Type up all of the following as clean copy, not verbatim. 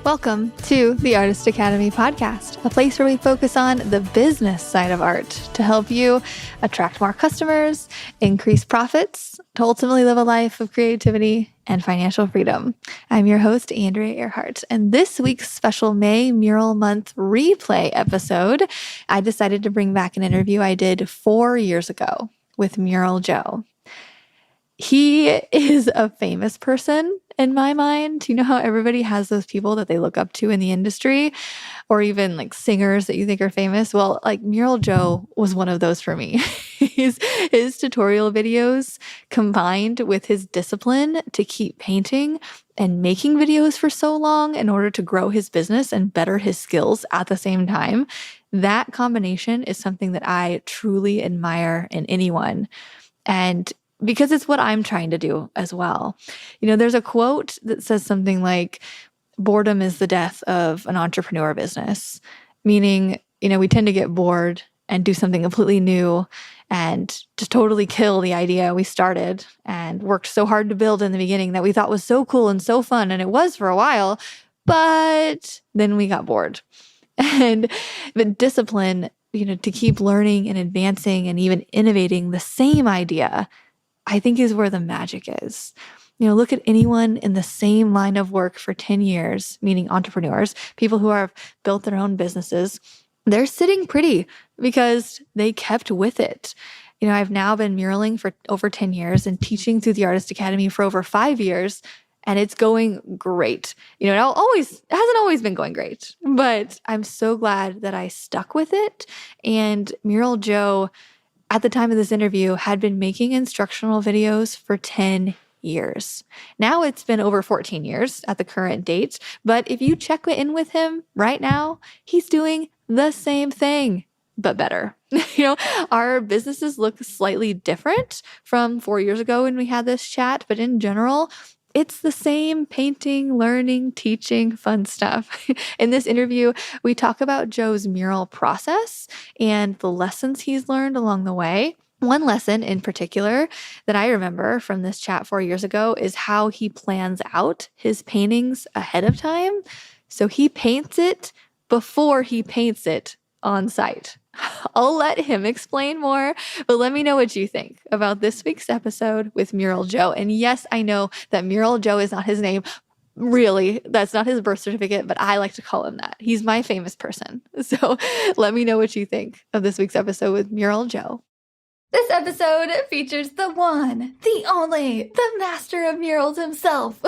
Welcome to the Artist Academy podcast, a place where we focus on the business side of art to help you attract more customers, increase profits, to ultimately live a life of creativity and financial freedom. I'm your host, Andrea Earhart, and this week's special May Mural Month replay episode, I decided to bring back an interview I did 4 years ago with Mural Joe. He is a famous person in my mind. You know how everybody has those people that they look up to in the industry, or even like singers that you think are famous? Well, like Mural Joe was one of those for me. His tutorial videos combined with his discipline to keep painting and making videos for so long in order to grow his business and better his skills at the same time. That combination is something that I truly admire in anyone. And because it's what I'm trying to do as well. You know, there's a quote that says something like, boredom is the death of an entrepreneur business, meaning, you know, we tend to get bored and do something completely new and just totally kill the idea we started and worked so hard to build in the beginning that we thought was so cool and so fun. And it was for a while, but then we got bored. But discipline, you know, to keep learning and advancing and even innovating the same idea, I think is where the magic is. You know, look at anyone in the same line of work for 10 years, meaning entrepreneurs, people who have built their own businesses. They're sitting pretty because they kept with it. You know, I've now been muraling for over 10 years and teaching through the Artist Academy for over 5 years, and it's going great. You know, it hasn't always been going great, but I'm so glad that I stuck with it. And Mural Joe, at the time of this interview, had been making instructional videos for 10 years. Now it's been over 14 years at the current date, but if you check in with him right now, he's doing the same thing, but better. You know, our businesses look slightly different from 4 years ago when we had this chat, but in general, it's the same painting, learning, teaching, fun stuff. In this interview, we talk about Joe's mural process and the lessons he's learned along the way. One lesson in particular that I remember from this chat 4 years ago is how he plans out his paintings ahead of time. So he paints it before he paints it on site. I'll let him explain more, but let me know what you think about this week's episode with Mural Joe. And yes, I know that Mural Joe is not his name. Really, that's not his birth certificate, but I like to call him that. He's my famous person. So let me know what you think of this week's episode with Mural Joe. This episode features the one, the only, the master of murals himself,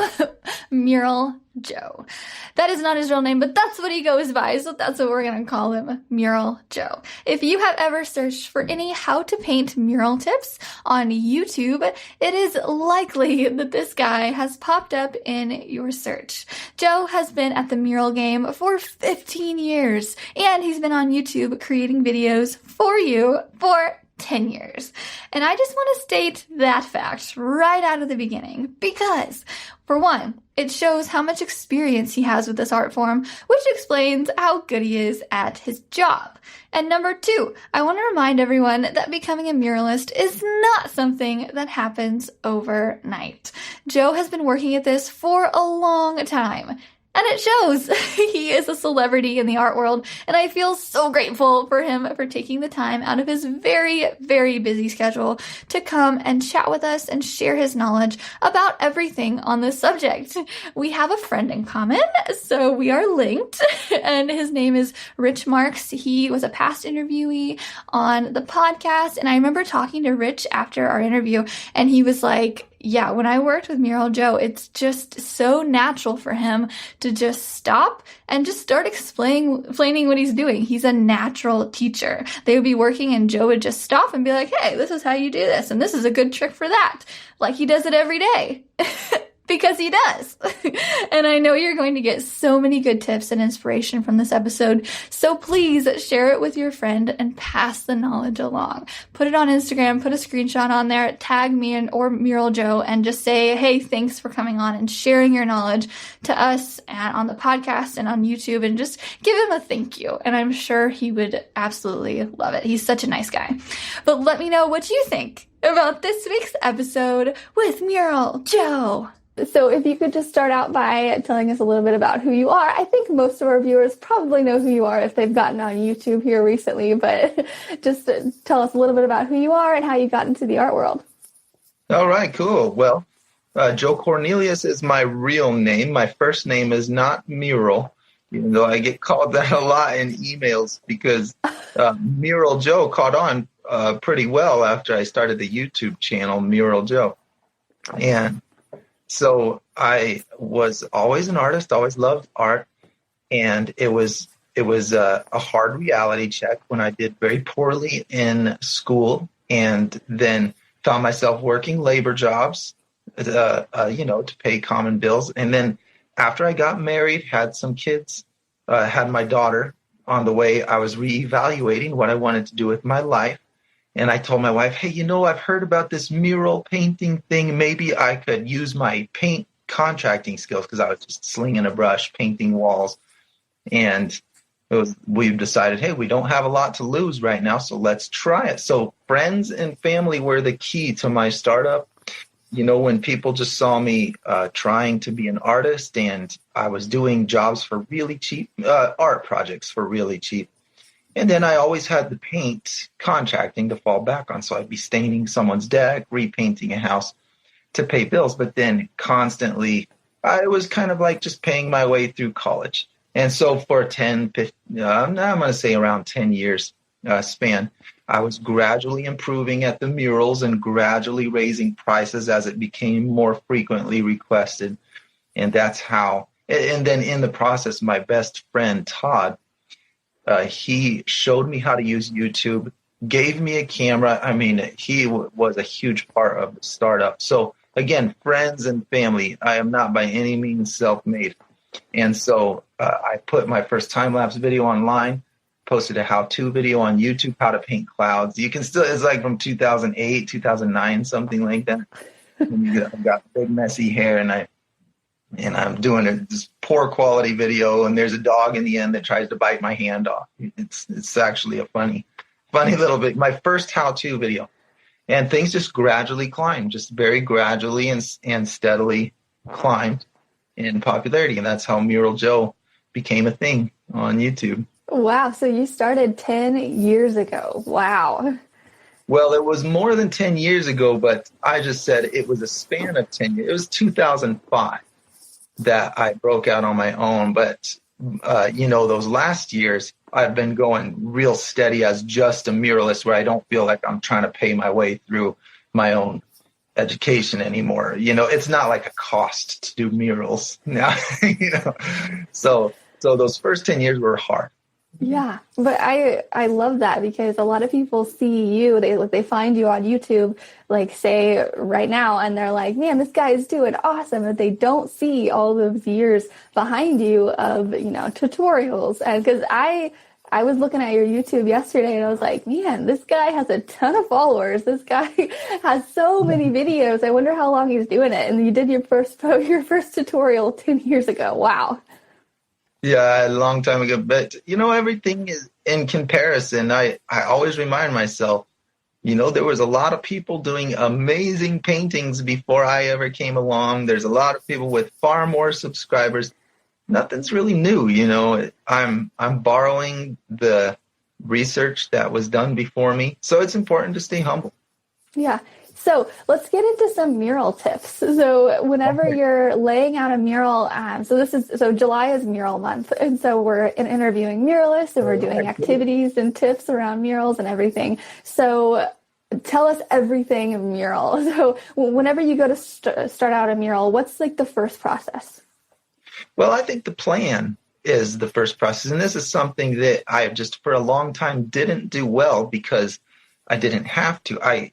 Mural Joe. That is not his real name, but that's what he goes by, so that's what we're going to call him, Mural Joe. If you have ever searched for any how to paint mural tips on YouTube, it is likely that this guy has popped up in your search. Joe has been at the mural game for 15 years, and he's been on YouTube creating videos for you for 10 years. And I just want to state that fact right out of the beginning because, for one, it shows how much experience he has with this art form, which explains how good he is at his job. And number two, I want to remind everyone that becoming a muralist is not something that happens overnight. Joe has been working at this for a long time. And it shows. He is a celebrity in the art world, and I feel so grateful for him for taking the time out of his very, very busy schedule to come and chat with us and share his knowledge about everything on this subject. We have a friend in common, so we are linked, and his name is Rich Marks. He was a past interviewee on the podcast, and I remember talking to Rich after our interview, and he was like, yeah, when I worked with Mural Joe, it's just so natural for him to just stop and just start explaining what he's doing. He's a natural teacher. They would be working and Joe would just stop and be like, hey, this is how you do this. And this is a good trick for that. Like he does it every day. Because he does. And I know you're going to get so many good tips and inspiration from this episode. So please share it with your friend and pass the knowledge along. Put it on Instagram, put a screenshot on there, tag me or Mural Joe, and just say, hey, thanks for coming on and sharing your knowledge to us and on the podcast and on YouTube, and just give him a thank you. And I'm sure he would absolutely love it. He's such a nice guy. But let me know what you think about this week's episode with Mural Joe. So if you could just start out by telling us a little bit about who you are. I think most of our viewers probably know who you are if they've gotten on YouTube here recently, but just tell us a little bit about who you are and how you got into the art world. All right, cool. Well, Joe Cornelius is my real name. My first name is not Mural, even though I get called that a lot in emails because Mural Joe caught on pretty well after I started the YouTube channel, Mural Joe. And so I was always an artist, always loved art. And it was a hard reality check when I did very poorly in school and then found myself working labor jobs, to pay common bills. And then after I got married, had some kids, had my daughter on the way, I was reevaluating what I wanted to do with my life. And I told my wife, hey, I've heard about this mural painting thing. Maybe I could use my paint contracting skills because I was just slinging a brush, painting walls. And we've decided, hey, we don't have a lot to lose right now, so let's try it. So friends and family were the key to my startup. When people just saw me trying to be an artist and I was doing jobs for really cheap, art projects for really cheap. And then I always had the paint contracting to fall back on. So I'd be staining someone's deck, repainting a house to pay bills. But then constantly, I was kind of like just paying my way through college. And so for 10, 15, I'm going to say around 10 years span, I was gradually improving at the murals and gradually raising prices as it became more frequently requested. And that's how, and then in the process, my best friend, Todd, he showed me how to use YouTube, gave me a camera. I mean, he was a huge part of the startup. So again, friends and family, I am not by any means self-made. And so I put my first time-lapse video online, posted a how-to video on YouTube, how to paint clouds. You can still, it's like from 2008, 2009, something like that. I've got big messy hair and I'm doing this poor quality video, and there's a dog in the end that tries to bite my hand off. It's actually a funny little bit. My first how-to video, and things just gradually climbed, just very gradually and steadily climbed in popularity, and that's how Mural Joe became a thing on YouTube. Wow! So you started 10 years ago. Wow. Well, it was more than 10 years ago, but I just said it was a span of 10 years. It was 2005. That I broke out on my own. But, those last years, I've been going real steady as just a muralist where I don't feel like I'm trying to pay my way through my own education anymore. It's not like a cost to do murals now, So those first 10 years were hard. Yeah, but I love that because a lot of people see you, they find you on YouTube, like say right now, and they're like, man, this guy is doing awesome. But they don't see all those years behind you of, tutorials. And because I was looking at your YouTube yesterday and I was like, man, this guy has a ton of followers. This guy has so many videos. I wonder how long he's doing it. And you did your first tutorial 10 years ago. Wow. Yeah, a long time ago. But, everything is in comparison. I always remind myself, there was a lot of people doing amazing paintings before I ever came along. There's a lot of people with far more subscribers. Nothing's really new. I'm borrowing the research that was done before me. So it's important to stay humble. Yeah. So let's get into some mural tips. So whenever you're laying out a mural, so July is Mural Month. And so we're interviewing muralists and we're doing activities and tips around murals and everything. So tell us everything mural. So whenever you go to start out a mural, what's like the first process? Well, I think the plan is the first process. And this is something that I just for a long time didn't do well because I didn't have to. I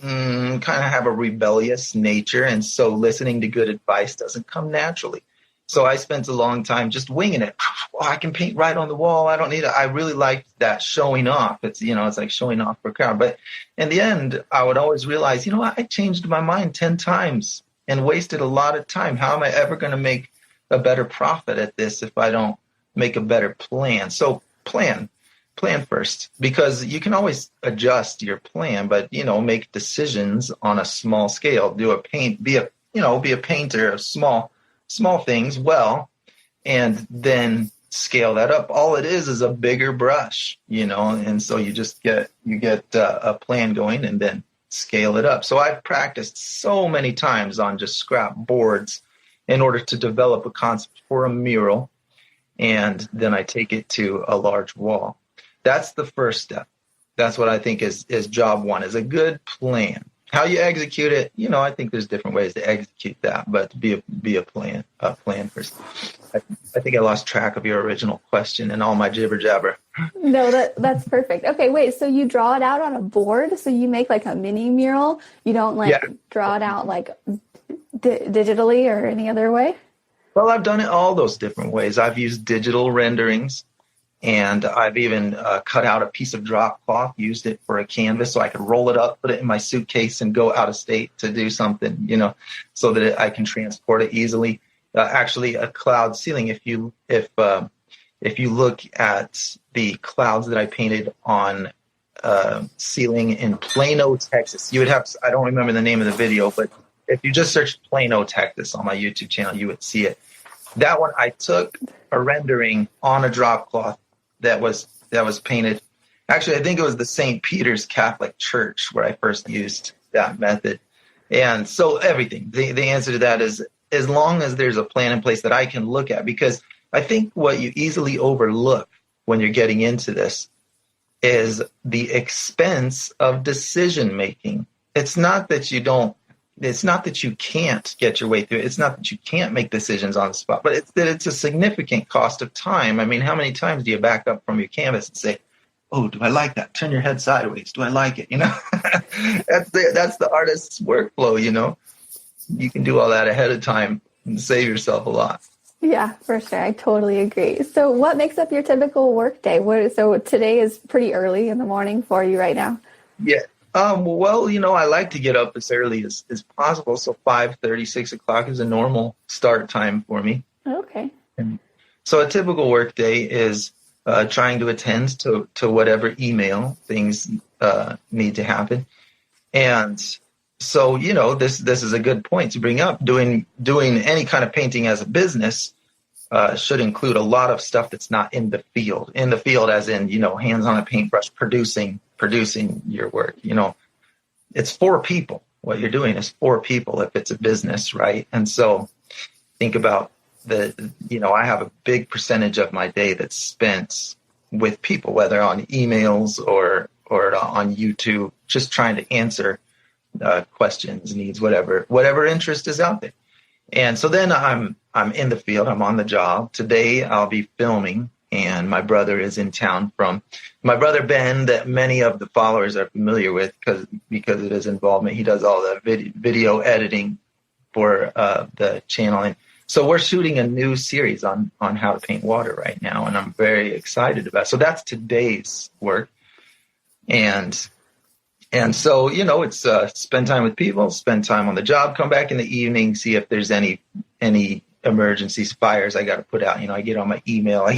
kind of have a rebellious nature, and so listening to good advice doesn't come naturally. So I spent a long time just winging it. Oh, I can paint right on the wall. I don't need it. I really liked that showing off. It's like showing off for a crowd. But in the end, I would always realize, I changed my mind 10 times and wasted a lot of time. How am I ever going to make a better profit at this if I don't make a better plan? So plan first, because you can always adjust your plan, but make decisions on a small scale. Be be a painter of small things well, and then scale that up. All it is a bigger brush, and so you get a plan going and then scale it up. So I've practiced so many times on just scrap boards in order to develop a concept for a mural, and then I take it to a large wall. That's the first step. That's what I think is job one, is a good plan. How you execute it, I think there's different ways to execute that, but be a plan first. I think I lost track of your original question and all my jibber jabber. No, that's perfect. Okay, wait, so you draw it out on a board? So you make like a mini mural? You don't draw it out like digitally or any other way? Well, I've done it all those different ways. I've used digital renderings, and I've even cut out a piece of drop cloth, used it for a canvas so I could roll it up, put it in my suitcase, and go out of state to do something, so that I can transport it easily. Actually, a cloud ceiling. If you look at the clouds that I painted on ceiling in Plano, Texas, you would have. I don't remember the name of the video, but if you just search Plano, Texas on my YouTube channel, you would see it. That one, I took a rendering on a drop cloth that was painted. Actually, I think it was the St. Peter's Catholic Church where I first used that method. And so everything, the answer to that is, as long as there's a plan in place that I can look at, because I think what you easily overlook when you're getting into this is the expense of decision making. It's not that you can't get your way through it. It's not that you can't make decisions on the spot, but it's that it's a significant cost of time. I mean, how many times do you back up from your canvas and say, oh, do I like that? Turn your head sideways. Do I like it? That's the artist's workflow, You can do all that ahead of time and save yourself a lot. Yeah, for sure. I totally agree. So what makes up your typical work day? So today is pretty early in the morning for you right now. Yeah. Well, I like to get up as early as possible. So 5:30, 6 o'clock is a normal start time for me. Okay. And so a typical work day is trying to attend to whatever email things need to happen. And so, this is a good point to bring up. Doing any kind of painting as a business should include a lot of stuff that's not in the field. In the field as in, hands on a paintbrush, producing your work. It's for people. What you're doing is for people if it's a business, right? And so think about I have a big percentage of my day that's spent with people, whether on emails or on YouTube, just trying to answer questions, needs, whatever interest is out there. And so then I'm in the field, I'm on the job. Today I'll be filming, and my brother is in town from my brother Ben, that many of the followers are familiar with because of his involvement. He does all the video editing for the channel. And so we're shooting a new series on how to paint water right now, and I'm very excited about it. So that's today's work. And so, it's spend time with people, spend time on the job, come back in the evening, see if there's any emergencies, fires I got to put out. I get on my email, I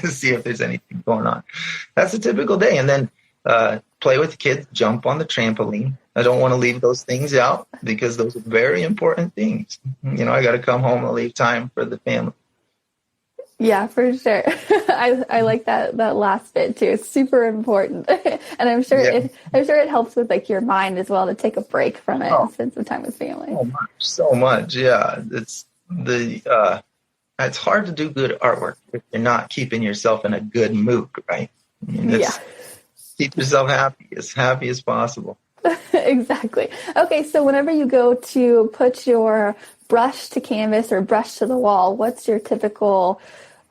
see if there's anything going on. That's a typical day. And then play with the kids, jump on the trampoline. I don't want to leave those things out because those are very important things. I got to come home and leave time for the family. Yeah, for sure. I like that last bit too. It's super important, and I'm sure it helps with like your mind as well to take a break from it and spend some time with family. So much. Yeah, it's hard to do good artwork if you're not keeping yourself in a good mood, right? Keep yourself happy as possible. Exactly. Okay, so whenever you go to put your brush to canvas or brush to the wall, what's your typical?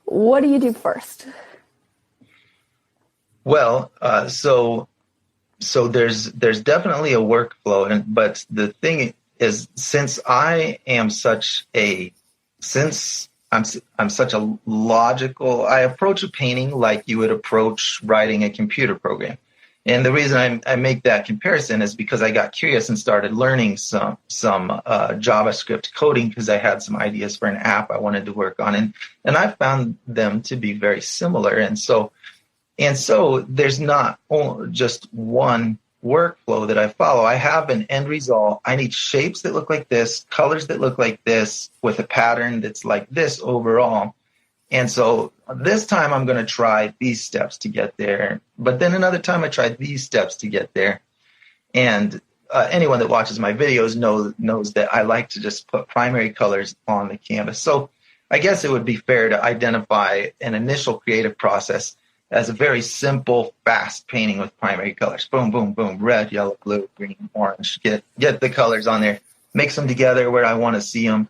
What do you do first? Well, so there's definitely a workflow, but the thing is, since I'm such a logical, I approach a painting like you would approach writing a computer program. And the reason I make that comparison is because I got curious and started learning some JavaScript coding because I had some ideas for an app I wanted to work on, and I found them to be very similar. And so there's not just one workflow that I follow. I have an end result. I need shapes that look like this, colors that look like this, with a pattern that's like this overall. And so this time I'm going to try these steps to get there. But then another time I tried these steps to get there. And anyone that watches my videos knows that I like to just put primary colors on the canvas. So I guess it would be fair to identify an initial creative process as a very simple, fast painting with primary colors. Boom, boom, boom, red, yellow, blue, green, orange. Get the colors on there, mix them together where I want to see them.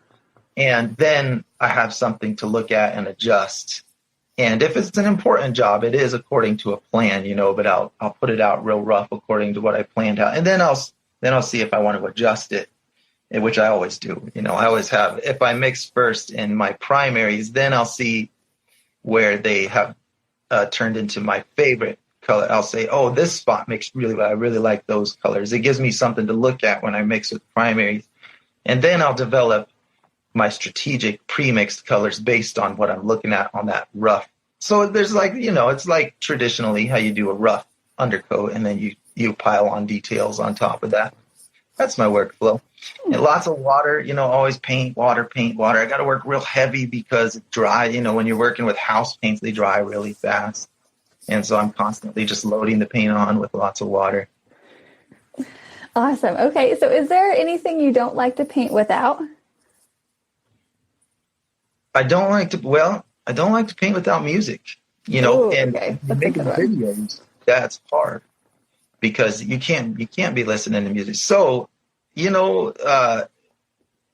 And then I have something to look at and adjust. And if it's an important job, it is according to a plan, but I'll put it out real rough according to what I planned out. And then I'll see if I want to adjust it, which I always do. I always have, if I mix first in my primaries, then I'll see where they have turned into my favorite color. I'll say, oh, this spot mixed really well. I really like those colors. It gives me something to look at when I mix with primaries. And then I'll develop my strategic pre-mixed colors based on what I'm looking at on that rough. So there's it's like traditionally how you do a rough undercoat and then you pile on details on top of that. That's my workflow. And lots of water, always paint, water. I got to work real heavy because it dry. When you're working with house paints, they dry really fast. And so I'm constantly just loading the paint on with lots of water. Awesome. Okay. So is there anything you don't like to paint without? I don't like to paint without music, Ooh, and okay. making videos, that's hard because you can't be listening to music. So,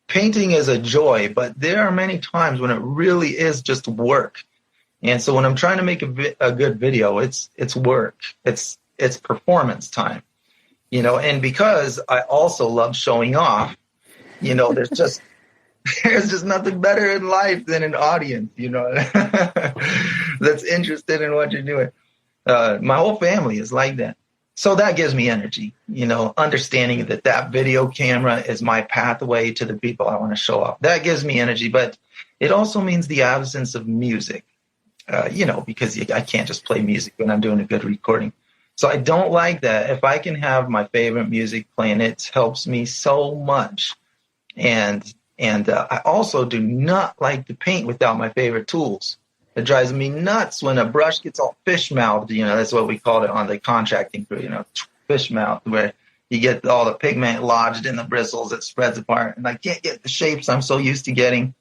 painting is a joy, but there are many times when it really is just work. And so when I'm trying to make a good video, it's work. It's performance time, and because I also love showing off, there's just nothing better in life than an audience, that's interested in what you're doing. My whole family is like that. So that gives me energy, understanding that video camera is my pathway to the people I want to show off. That gives me energy, but it also means the absence of music, because I can't just play music when I'm doing a good recording. So I don't like that. If I can have my favorite music playing, it helps me so much. And I also do not like to paint without my favorite tools. It drives me nuts when a brush gets all fish-mouthed. That's what we called it on the contracting crew, fish-mouthed, where you get all the pigment lodged in the bristles. It spreads apart, and I can't get the shapes I'm so used to getting.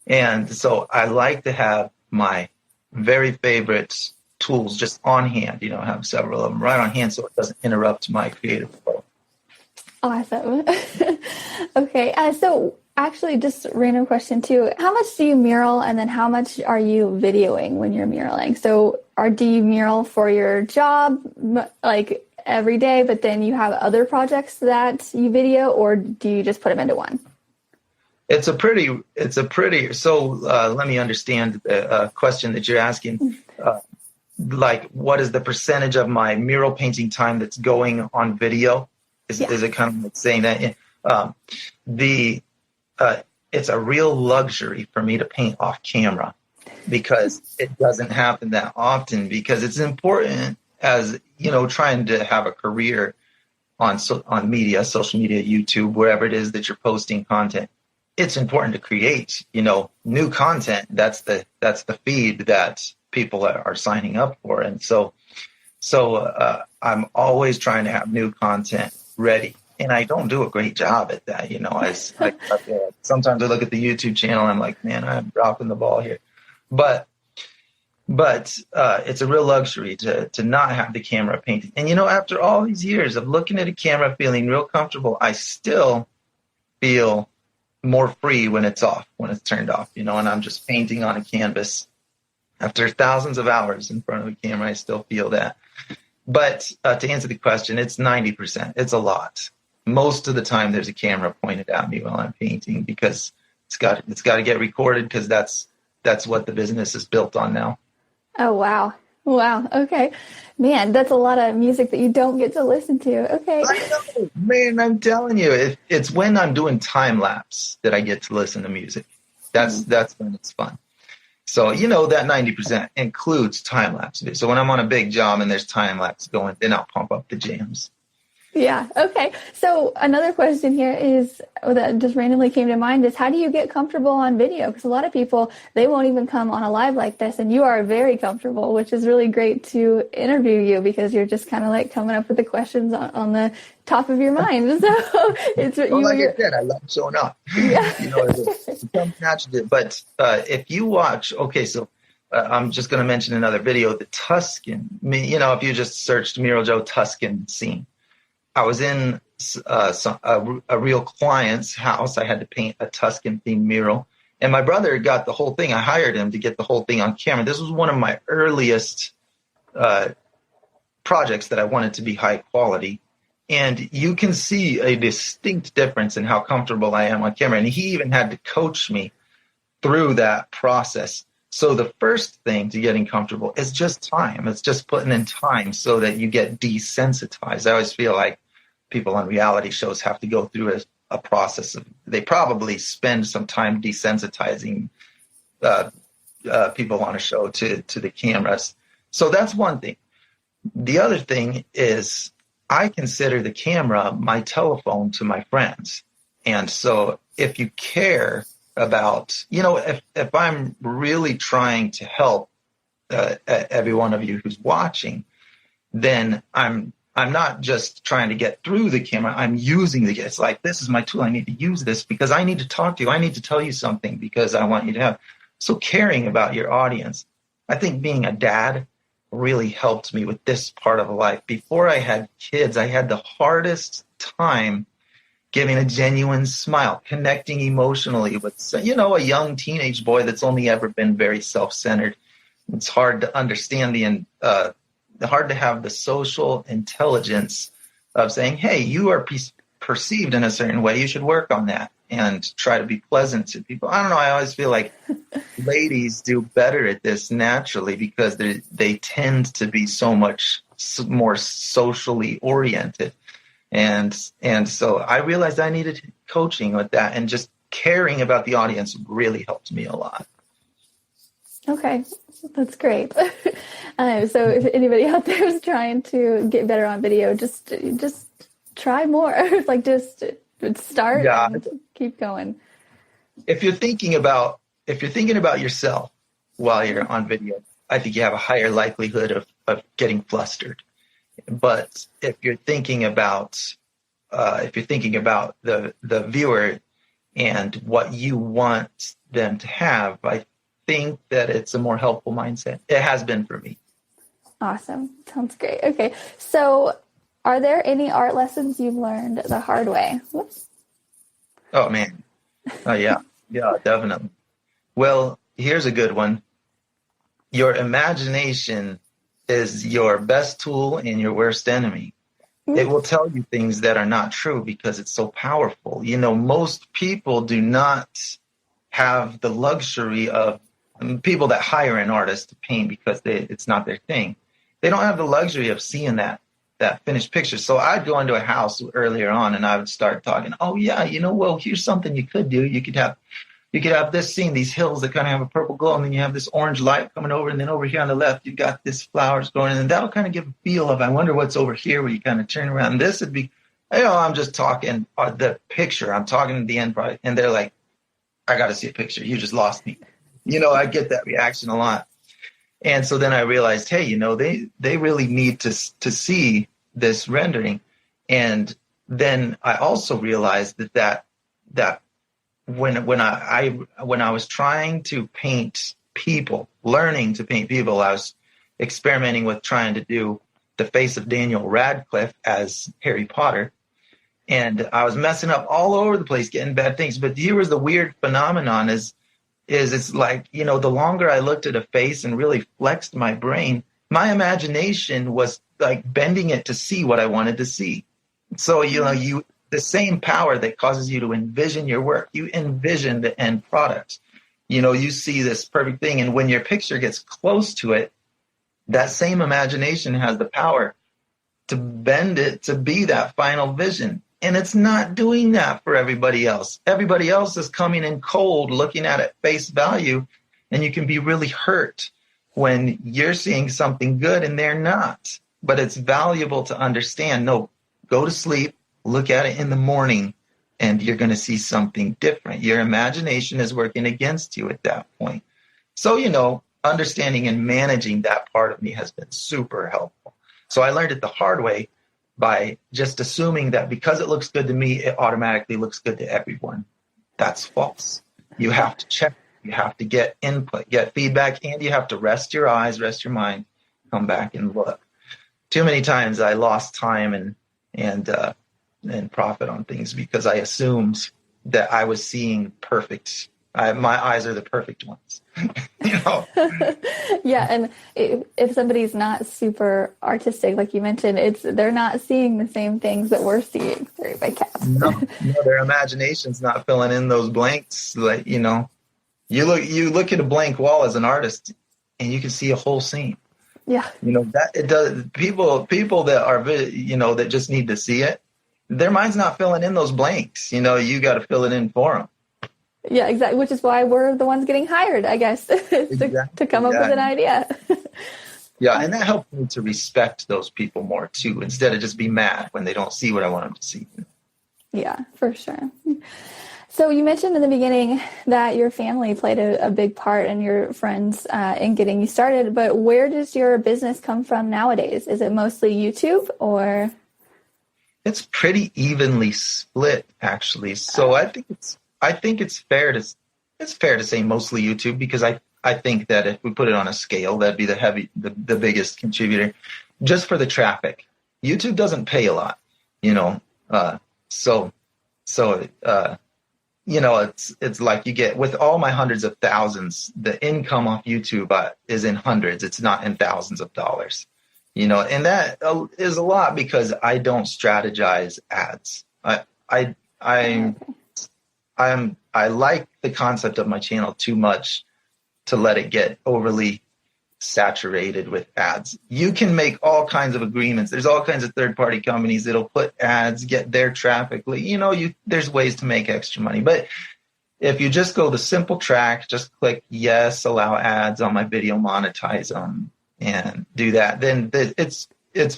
And so I like to have my very favorite tools just on hand, have several of them right on hand so it doesn't interrupt my creative flow. Awesome. Okay. So actually, just a random question too. How much do you mural and then how much are you videoing when you're muraling? So do you mural for your job like every day, but then you have other projects that you video, or do you just put them into one? So let me understand the question that you're asking. Like, what is the percentage of my mural painting time that's going on video? Is it kind of like saying that? It's a real luxury for me to paint off camera because it doesn't happen that often, because it's important as, trying to have a career on media, social media, YouTube, wherever it is that you're posting content. It's important to create, new content. That's the feed that people are signing up for. And so I'm always trying to have new content ready. And I don't do a great job at that. Sometimes I look at the YouTube channel and I'm like, man, I'm dropping the ball here. But it's a real luxury to not have the camera painted. And, after all these years of looking at a camera, feeling real comfortable, I still feel more free when it's off, when it's turned off, and I'm just painting on a canvas. After thousands of hours in front of a camera, I still feel that. But to answer the question, it's 90%. It's a lot. Most of the time, there's a camera pointed at me while I'm painting because it's got to get recorded, because that's what the business is built on now. Oh, wow. Wow. Okay. Man, that's a lot of music that you don't get to listen to. Okay. I know, man, I'm telling you, it's when I'm doing time lapse that I get to listen to music. That's when it's fun. So, that 90% includes time lapse. So when I'm on a big job and there's time lapse going, then I'll pump up the jams. Yeah. Okay. So another question here is that just randomly came to mind is how do you get comfortable on video? Because a lot of people, they won't even come on a live like this, and you are very comfortable, which is really great to interview you because you're just kind of like coming up with the questions on the top of your mind. So it's Well, like I you're said, I love showing up. yeah. It comes naturally. But if you watch, okay, so I'm just going to mention another video, the Tuscan. If you just searched Mural Joe Tuscan scene, I was in a real client's house. I had to paint a Tuscan themed mural, and my brother got the whole thing. I hired him to get the whole thing on camera. This was one of my earliest projects that I wanted to be high quality. And you can see a distinct difference in how comfortable I am on camera. And he even had to coach me through that process. So the first thing to getting comfortable is just time. It's just putting in time so that you get desensitized. I always feel like people on reality shows have to go through a process of, they probably spend some time desensitizing people on a show to the cameras. So that's one thing. The other thing is I consider the camera my telephone to my friends. And so if you care about, if I'm really trying to help every one of you who's watching, then I'm not just trying to get through the camera. I'm using it's like, this is my tool. I need to use this because I need to talk to you. I need to tell you something because I want you to have. So caring about your audience. I think being a dad really helped me with this part of life. Before I had kids, I had the hardest time giving a genuine smile, connecting emotionally with, a young teenage boy that's only ever been very self-centered. It's hard to understand hard to have the social intelligence of saying, hey, you are perceived in a certain way. You should work on that and try to be pleasant to people. I don't know. I always feel like ladies do better at this naturally because they tend to be so much more socially oriented. And so I realized I needed coaching with that, and just caring about the audience really helped me a lot. Okay, that's great. So if anybody out there is trying to get better on video, just try more. Like just start and keep going. If you're thinking about yourself while you're on video, I think you have a higher likelihood of getting flustered. But if you're thinking about the viewer and what you want them to have, I think that it's a more helpful mindset. It has been for me. Awesome. Sounds great. Okay. So are there any art lessons you've learned the hard way? Whoops. Oh, man. Oh, yeah. Yeah, definitely. Well, here's a good one. Your imagination is your best tool and your worst enemy. It will tell you things that are not true because it's so powerful. Most people do not have the luxury of people that hire an artist to paint because it's not their thing. They don't have the luxury of seeing that finished picture. So I'd go into a house earlier on and I would start talking, oh, yeah, well, here's something you could do. You could have this scene, these hills that kind of have a purple glow, and then you have this orange light coming over, and then over here on the left, you've got this flowers growing, and that'll kind of give a feel of, I wonder what's over here, where you kind of turn around. And this would be, I'm just talking the picture. I'm talking to the end product, and they're like, I got to see a picture. You just lost me. I get that reaction a lot. And so then I realized, hey, they really need to see this rendering. And then I also realized that when I was trying to paint people, learning to paint people, I was experimenting with trying to do the face of Daniel Radcliffe as Harry Potter. And I was messing up all over the place, getting bad things. But here was the weird phenomenon is it's like, the longer I looked at a face and really flexed my brain, my imagination was like bending it to see what I wanted to see. So, the same power that causes you to envision your work, you envision the end product. You see this perfect thing. And when your picture gets close to it, that same imagination has the power to bend it to be that final vision. And it's not doing that for everybody else. Everybody else is coming in cold, looking at it face value, and you can be really hurt when you're seeing something good and they're not. But it's valuable to understand, no, go to sleep, look at it in the morning, and you're going to see something different. Your imagination is working against you at that point. So, understanding and managing that part of me has been super helpful. So I learned it the hard way by just assuming that because it looks good to me, it automatically looks good to everyone. That's false. You have to check. You have to get input, get feedback, and you have to rest your eyes, rest your mind, come back and look. Too many times I lost time and profit on things because I assumed that I was seeing perfect. My eyes are the perfect ones. Yeah, and if somebody's not super artistic, like you mentioned, they're not seeing the same things that we're seeing. Sorry, my cats. No, their imagination's not filling in those blanks. Like you look at a blank wall as an artist, and you can see a whole scene. Yeah, that it does. People that are that just need to see it. Their mind's not filling in those blanks. You got to fill it in for them. Yeah, exactly. Which is why we're the ones getting hired, I guess, to come up with an idea. Yeah, and that helped me to respect those people more too, instead of just be mad when they don't see what I want them to see. Yeah, for sure. So you mentioned in the beginning that your family played a big part and your friends in getting you started, but where does your business come from nowadays? Is it mostly YouTube or? It's pretty evenly split, actually. So I think it's fair to say mostly YouTube, because I think that if we put it on a scale, that'd be the biggest contributor just for the traffic. YouTube doesn't pay a lot, it's like you get, with all my hundreds of thousands, the income off YouTube is in hundreds. It's not in thousands of dollars, and that is a lot because I don't strategize ads. I like the concept of my channel too much to let it get overly saturated with ads. You can make all kinds of agreements. There's all kinds of third-party companies that'll put ads, get their traffic. There's ways to make extra money. But if you just go the simple track, just click yes, allow ads on my video, monetize them, and do that, then it's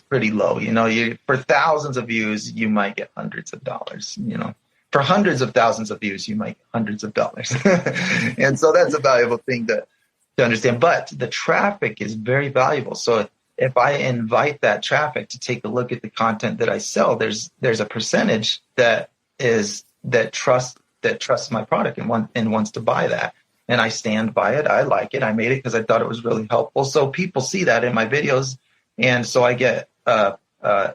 pretty low. For thousands of views, you might get hundreds of dollars. For hundreds of thousands of views, you might get hundreds of dollars. And so that's a valuable thing to understand. But the traffic is very valuable. So if I invite that traffic to take a look at the content that I sell, there's a percentage that trusts my product and wants to buy that. And I stand by it. I like it. I made it because I thought it was really helpful. So people see that in my videos. And so I get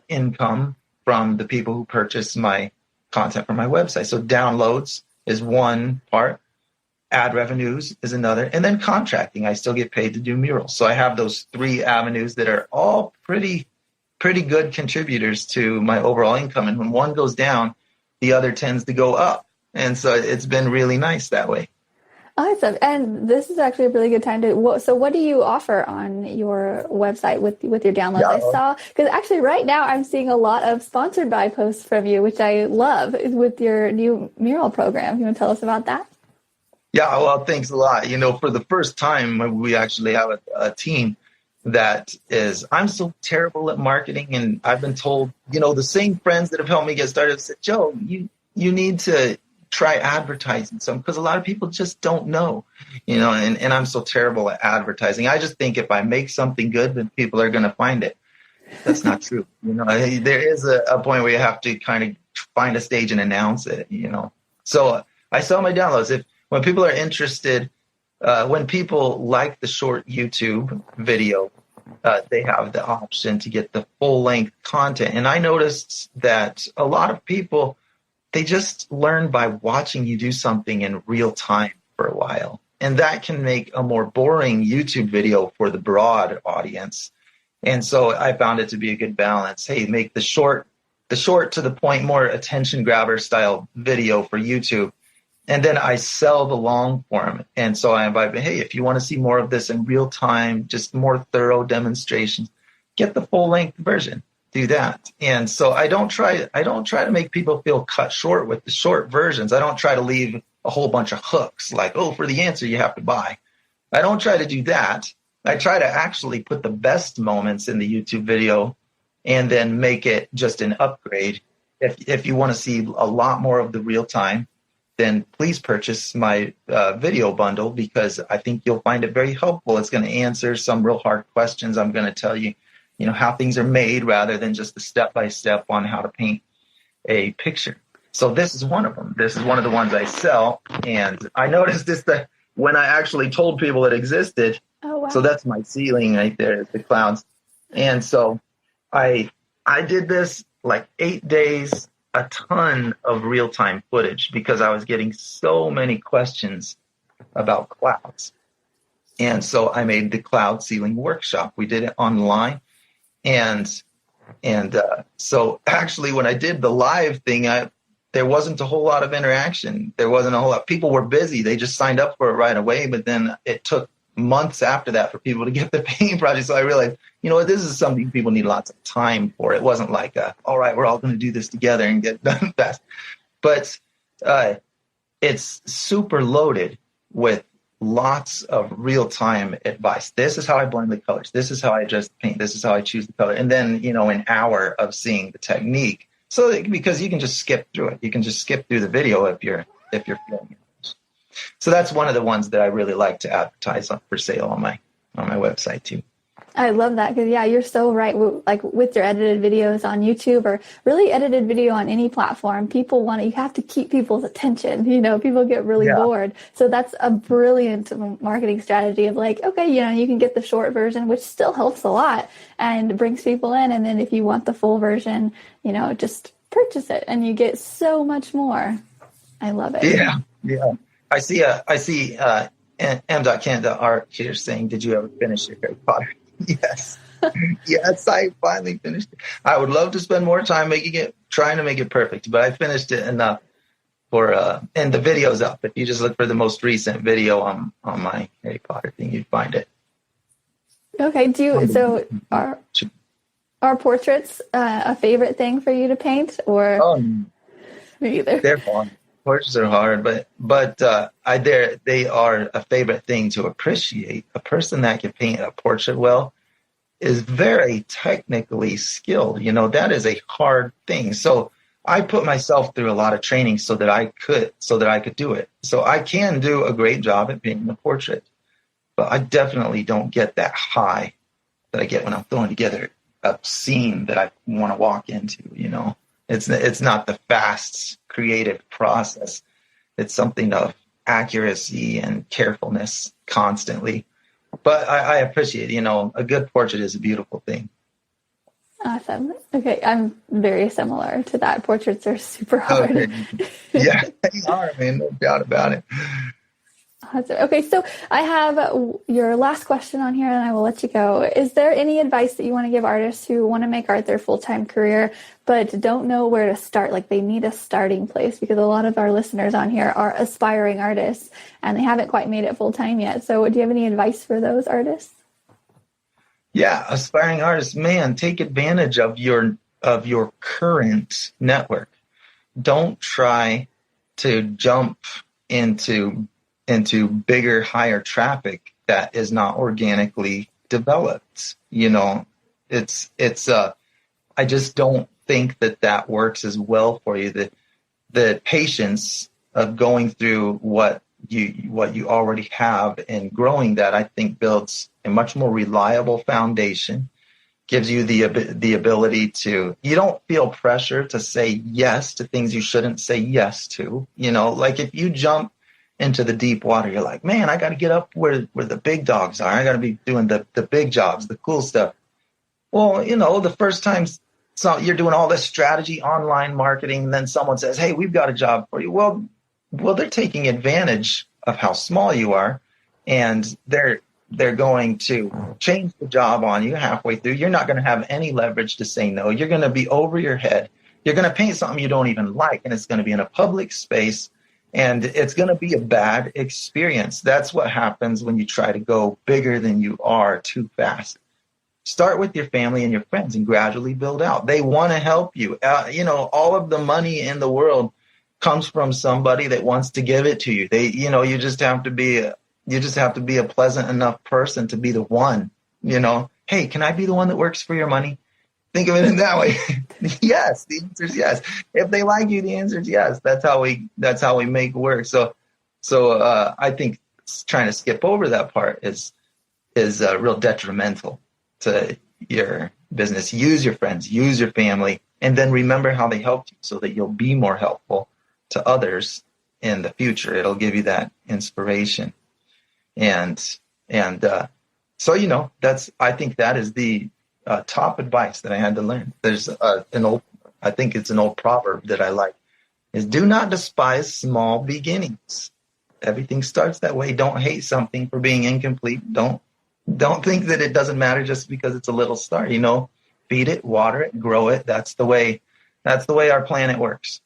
income from the people who purchase my content from my website. So downloads is one part, ad revenues is another, and then contracting. I still get paid to do murals. So I have those three avenues that are all pretty good contributors to my overall income. And when one goes down, the other tends to go up. And so it's been really nice that way. Awesome. And this is actually a really good time to, so what do you offer on your website with your downloads? Yeah. I saw, because actually right now I'm seeing a lot of sponsored by posts from you, which I love, with your new mural program. You want to tell us about that? Yeah, well, thanks a lot. For the first time, we actually have a team that is, I'm so terrible at marketing. And I've been told, the same friends that have helped me get started said, Joe, you need to try advertising some, because a lot of people just don't know, and I'm so terrible at advertising. I just think if I make something good, then people are going to find it. That's not true. There is a point where you have to kind of find a stage and announce it, So I sell my downloads. When people are interested, when people like the short YouTube video, they have the option to get the full length content. And I noticed that a lot of people, they just learn by watching you do something in real time for a while. And that can make a more boring YouTube video for the broad audience. And so I found it to be a good balance. Hey, make the short to the point, more attention grabber style video for YouTube. And then I sell the long form. And so I invite, hey, if you want to see more of this in real time, just more thorough demonstrations, get the full length version. Do that. And so I don't try to make people feel cut short with the short versions. I don't try to leave a whole bunch of hooks like, oh, for the answer you have to buy. I don't try to do that. I try to actually put the best moments in the YouTube video and then make it just an upgrade. If you want to see a lot more of the real time, then please purchase my video bundle, because I think you'll find it very helpful. It's going to answer some real hard questions. I'm going to tell you, how things are made rather than just the step-by-step on how to paint a picture. So this is one of them. This is one of the ones I sell. And I noticed this when I actually told people it existed. Oh, wow. So that's my ceiling right there, is the clouds. And so I did this like 8 days, a ton of real-time footage, because I was getting so many questions about clouds. And so I made the cloud ceiling workshop. We did it online. And so actually when I did the live thing, there wasn't a whole lot of interaction. There wasn't a whole lot. People were busy. They just signed up for it right away. But then it took months after that for people to get the painting project. So I realized, this is something people need lots of time for. It wasn't like, all right, we're all going to do this together and get done fast. But it's super loaded with lots of real-time advice. This is how I blend the colors. This is how I just paint. This is how I choose the color. And then, an hour of seeing the technique. So because you can just skip through it. You can just skip through the video if you're feeling it. So that's one of the ones that I really like to advertise on for sale on my website too. I love that, because you're so right. Like with your edited videos on YouTube, or really edited video on any platform, you have to keep people's attention. People get really bored. So that's a brilliant marketing strategy of like, okay, you can get the short version, which still helps a lot and brings people in. And then if you want the full version, just purchase it and you get so much more. I love it. Yeah. I see M.Kent.art here saying, did you ever finish your Harry Potter? Yes. Yes, I finally finished it. I would love to spend more time trying to make it perfect, but I finished it enough and the video's up. If you just look for the most recent video on my Harry Potter thing, you'd find it. Okay. Are portraits a favorite thing for you to paint, or? Me either. They're fun. Portraits are hard, but they are a favorite thing to appreciate. A person that can paint a portrait well is very technically skilled. That is a hard thing. So I put myself through a lot of training so that I could do it. So I can do a great job at painting a portrait, but I definitely don't get that high that I get when I'm throwing together a scene that I want to walk into. It's not the fast creative process. It's something of accuracy and carefulness constantly. But I appreciate, a good portrait is a beautiful thing. Awesome. Okay, I'm very similar to that. Portraits are super hard. Okay. Yeah, they are, man, no doubt about it. Awesome. Okay, so I have your last question on here, and I will let you go. Is there any advice that you want to give artists who want to make art their full-time career, but don't know where to start? Like they need a starting place, because a lot of our listeners on here are aspiring artists, and they haven't quite made it full-time yet. So do you have any advice for those artists? Yeah, aspiring artists, man, take advantage of your current network. Don't try to jump into bigger, higher traffic that is not organically developed. I just don't think that works as well for you. The patience of going through what you already have and growing that, I think, builds a much more reliable foundation, gives you the ability to, you don't feel pressure to say yes to things you shouldn't say yes to. Like if you jump into the deep water, you're like, man, I got to get up where the big dogs are. I got to be doing the big jobs, the cool stuff. Well, the first time you're doing all this strategy, online marketing, and then someone says, hey, we've got a job for you. Well, they're taking advantage of how small you are, and they're going to change the job on you halfway through. You're not going to have any leverage to say no. You're going to be over your head. You're going to paint something you don't even like, and it's going to be in a public space. And it's going to be a bad experience. That's what happens when you try to go bigger than you are too fast. Start with your family and your friends and gradually build out. They want to help you. All of the money in the world comes from somebody that wants to give it to you. You just have to be a pleasant enough person to be the one. Hey, can I be the one that works for your money? think of it in that way. Yes, the answer is yes. If they like you, the answer is yes. That's how we make work. So I think trying to skip over that part is real detrimental to your business. Use your friends, use your family, and then remember how they helped you so that you'll be more helpful to others in the future. It'll give you that inspiration. And so, I think that is the top advice that I had to learn. There's I think it's an old proverb that I like, is do not despise small beginnings. Everything starts that way. Don't hate something for being incomplete. Don't think that it doesn't matter just because it's a little start. Feed it, water it, grow it. That's the way our planet works.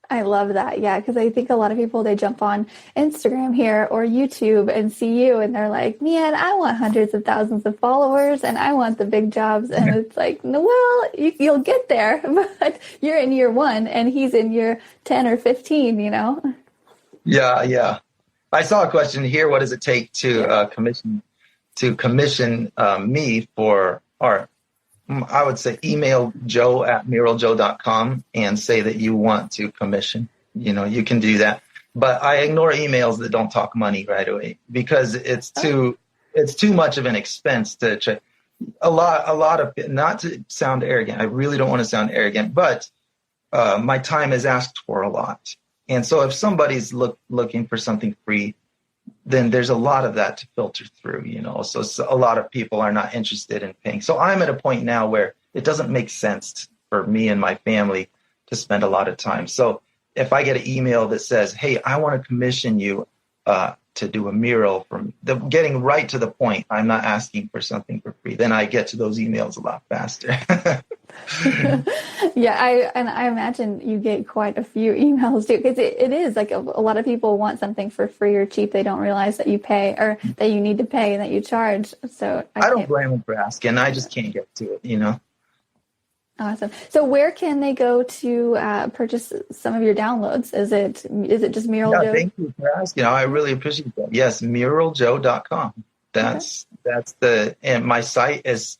I love that. Yeah, because I think a lot of people, they jump on Instagram here or YouTube and see you and they're like, man, I want hundreds of thousands of followers and I want the big jobs. And it's like, no, well, you'll get there, but you're in year 1 and he's in year 10 or 15, Yeah. I saw a question here. What does it take to commission me for art? I would say email joe@muraljoe.com and say that you want to commission. You can do that. But I ignore emails that don't talk money right away because it's too much of an expense to try. A lot of, not to sound arrogant, I really don't want to sound arrogant, but my time is asked for a lot. And so if somebody's looking for something free, then there's a lot of that to filter through, so a lot of people are not interested in paying. So I'm at a point now where it doesn't make sense for me and my family to spend a lot of time. So if I get an email that says, hey, I want to commission you to do a mural, getting right to the point, I'm not asking for something for free, then I get to those emails a lot faster. Yeah, I imagine you get quite a few emails too, because it is like a lot of people want something for free or cheap. They don't realize that you pay or that you need to pay and that you charge. So I don't blame them for asking. I just can't get to it, Awesome. So where can they go to purchase some of your downloads? Is it just Mural Joe? Thank you for asking. I really appreciate that. Yes, muraljoe.com. And my site is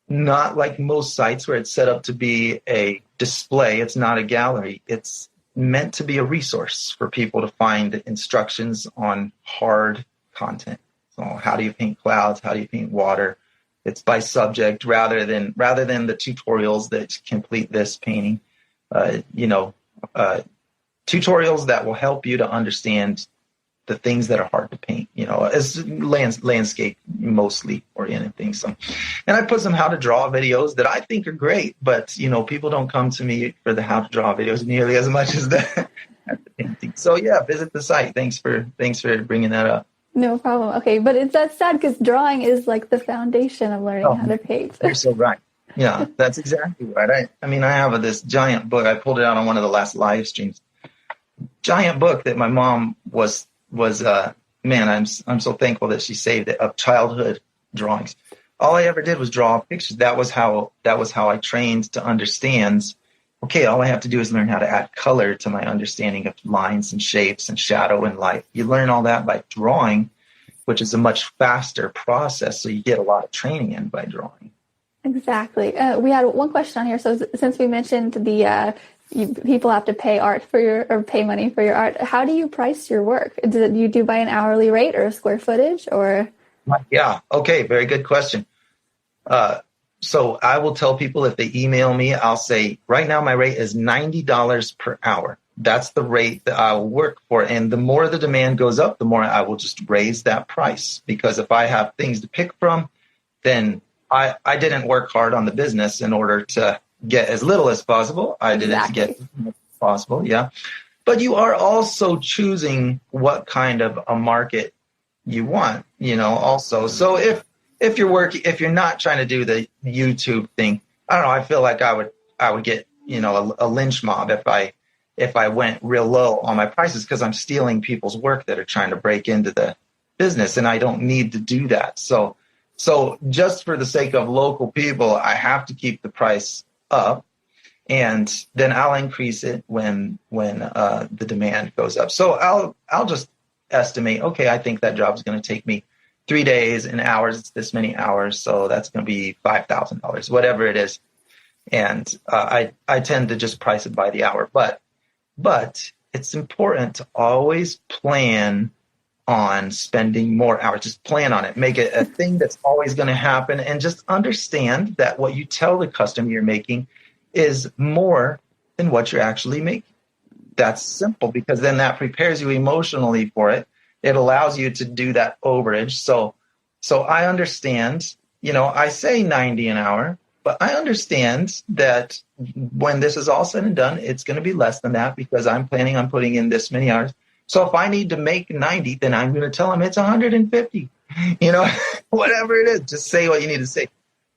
not like most sites where it's set up to be a display. It's not a gallery. It's meant to be a resource for people to find instructions on hard content. So how do you paint clouds? How do you paint water? It's by subject rather than the tutorials that complete this painting. Tutorials that will help you to understand the things that are hard to paint, as landscape mostly oriented things. So, and I put some how to draw videos that I think are great, but people don't come to me for the how to draw videos nearly as much as the painting. So yeah, visit the site. Thanks for bringing that up. No problem. Okay, but that's sad because drawing is like the foundation of learning how to paint. You're so right. Yeah, that's exactly right. I have this giant book. I pulled it out on one of the last live streams. Giant book that my mom was I'm so thankful that she saved it, of childhood drawings. All I ever did was draw pictures. That was how I trained to understand. Okay, all I have to do is learn how to add color to my understanding of lines and shapes and shadow and light. You learn all that by drawing, which is a much faster process. So you get a lot of training in by drawing. Exactly. We had one question on here. So since we mentioned people have to pay pay money for your art, how do you price your work? Do you do by an hourly rate or a square footage or? Yeah. Okay. Very good question. So I will tell people if they email me, I'll say right now my rate is $90 per hour. That's the rate that I will work for. And the more the demand goes up, the more I will just raise that price. Because if I have things to pick from, then I didn't work hard on the business in order to get as little as possible. I did it to get as much as possible. Yeah. But you are also choosing what kind of a market you want, also. So if you're not trying to do the YouTube thing, I don't know, I feel like I would get, a lynch mob if I went real low on my prices, because I'm stealing people's work that are trying to break into the business, and I don't need to do that. So just for the sake of local people, I have to keep the price up, and then I'll increase it when the demand goes up. So I'll just estimate, okay, I think that job is going to take me 3 days and hours. It's this many hours, so that's going to be $5,000, whatever it is. And I tend to just price it by the hour. But it's important to always plan on spending more hours. Just plan on it. Make it a thing that's always going to happen. And just understand that what you tell the customer you're making is more than what you're actually making. That's simple, because then that prepares you emotionally for it. It allows you to do that overage. So I understand, I say 90 an hour, but I understand that when this is all said and done, it's going to be less than that because I'm planning on putting in this many hours. So if I need to make 90, then I'm going to tell them it's 150, whatever it is, just say what you need to say,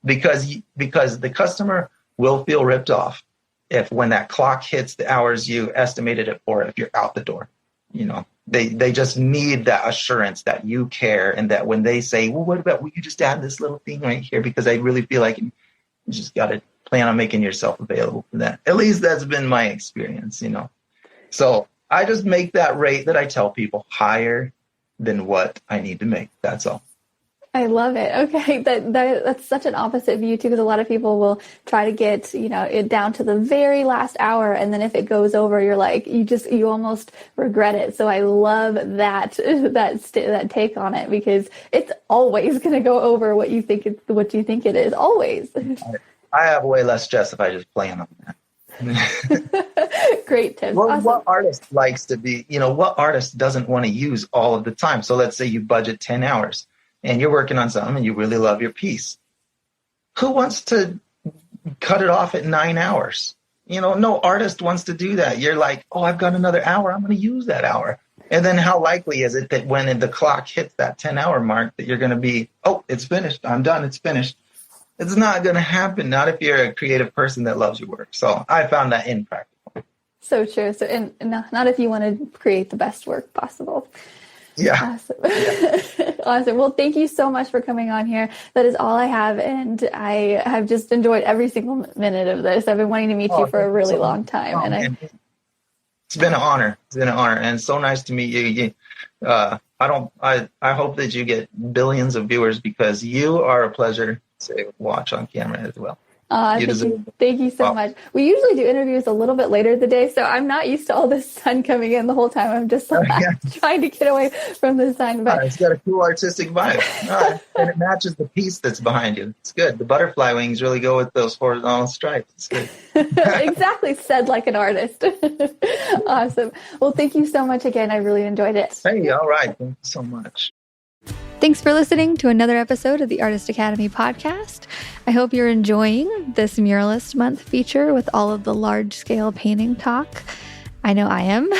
because the customer will feel ripped off if when that clock hits the hours you estimated it for, if you're out the door. They just need that assurance that you care, and that when they say, well, what about, will you just add this little thing right here? Because I really feel like you just got to plan on making yourself available for that. At least that's been my experience, So I just make that rate that I tell people higher than what I need to make. That's all. I love it. Okay. That's such an opposite view too, because a lot of people will try to get, it down to the very last hour. And then if it goes over, you're like, you almost regret it. So I love that take on it, because it's always going to go over what you think it is, always. I have way less stress if I just plan on that. Great tips. Well, awesome. What artist likes to be, what artist doesn't want to use all of the time? So let's say you budget 10 hours. And you're working on something and you really love your piece. Who wants to cut it off at 9 hours? No artist wants to do that. You're like, oh, I've got another hour. I'm going to use that hour. And then how likely is it that when the clock hits that 10-hour mark that you're going to be, oh, it's finished. I'm done. It's finished. It's not going to happen. Not if you're a creative person that loves your work. So I found that impractical. So true. So, and not if you want to create the best work possible. Yeah. Awesome. Yeah. Awesome. Well, thank you so much for coming on here. That is all I have. And I have just enjoyed every single minute of this. I've been wanting to meet you for a really long time. It's been an honor. And it's so nice to meet you. I hope that you get billions of viewers, because you are a pleasure to watch on camera as well. Thank you so much. We usually do interviews a little bit later in the day, so I'm not used to all this sun coming in the whole time. I'm just trying to get away from the sun. But it's got a cool artistic vibe. And it matches the piece that's behind you. It's good. The butterfly wings really go with those horizontal stripes. It's good. Exactly. Said like an artist. Awesome. Well, thank you so much again. I really enjoyed it. Hey, all right. Thank you so much. Thanks for listening to another episode of the Artist Academy podcast. I hope you're enjoying this Muralist Month feature with all of the large-scale painting talk. I know I am.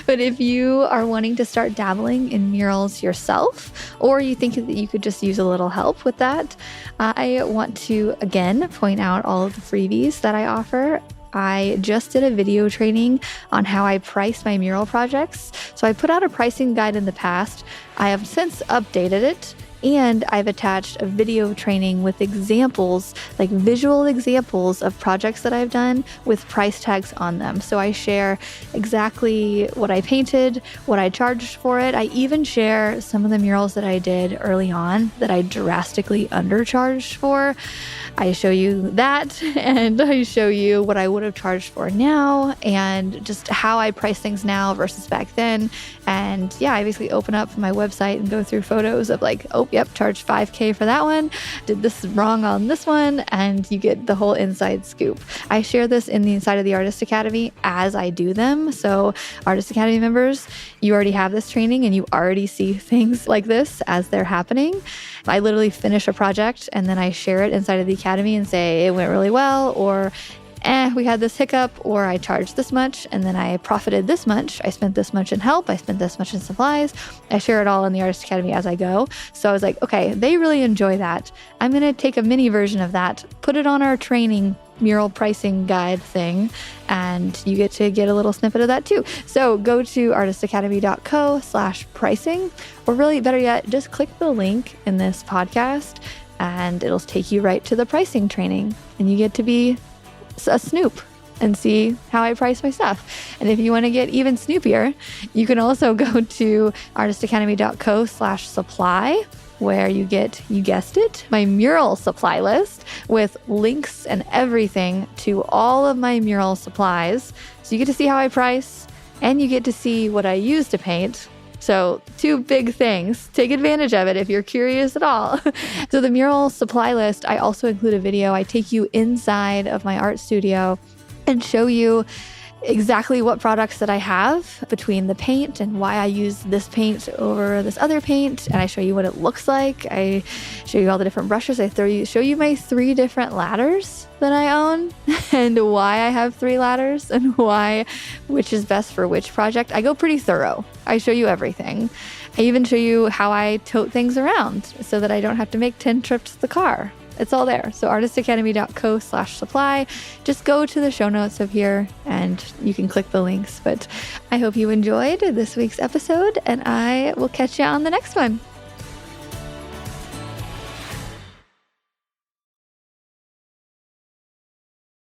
But if you are wanting to start dabbling in murals yourself, or you think that you could just use a little help with that, I want to, again, point out all of the freebies that I offer. I just did a video training on how I price my mural projects. So I put out a pricing guide in the past. I have since updated it, and I've attached a video training with examples, like visual examples of projects that I've done with price tags on them. So I share exactly what I painted, what I charged for it. I even share some of the murals that I did early on that I drastically undercharged for. I show you that, and I show you what I would have charged for now, and just how I price things now versus back then. And yeah, I basically open up my website and go through photos of like, oh, yep, charged $5,000 for that one, did this wrong on this one, and you get the whole inside scoop. I share this in the inside of the Artist Academy as I do them. So Artist Academy members, you already have this training and you already see things like this as they're happening. I literally finish a project and then I share it inside of the Academy and say it went really well, or we had this hiccup, or I charged this much and then I profited this much. I spent this much in help. I spent this much in supplies. I share it all in the Artist Academy as I go. So I was like, okay, they really enjoy that. I'm going to take a mini version of that, put it on our training mural pricing guide thing, and you get to get a little snippet of that too. So go to artistacademy.co/pricing, or really better yet, just click the link in this podcast and it'll take you right to the pricing training, and you get to be a snoop and see how I price my stuff. And if you want to get even snoopier, you can also go to artistacademy.co/supply, where you get, you guessed it, my mural supply list with links and everything to all of my mural supplies. So you get to see how I price and you get to see what I use to paint. So 2 big things. Take advantage of it if you're curious at all. So the mural supply list, I also include a video. I take you inside of my art studio and show you exactly what products that I have between the paint and why I use this paint over this other paint. And I show you what it looks like. I show you all the different brushes. I show you my 3 different ladders that I own and why I have 3 ladders and which is best for which project. I go pretty thorough. I show you everything. I even show you how I tote things around so that I don't have to make 10 trips to the car. It's all there. So artistacademy.co/supply. Just go to the show notes of here and you can click the links. But I hope you enjoyed this week's episode and I will catch you on the next one.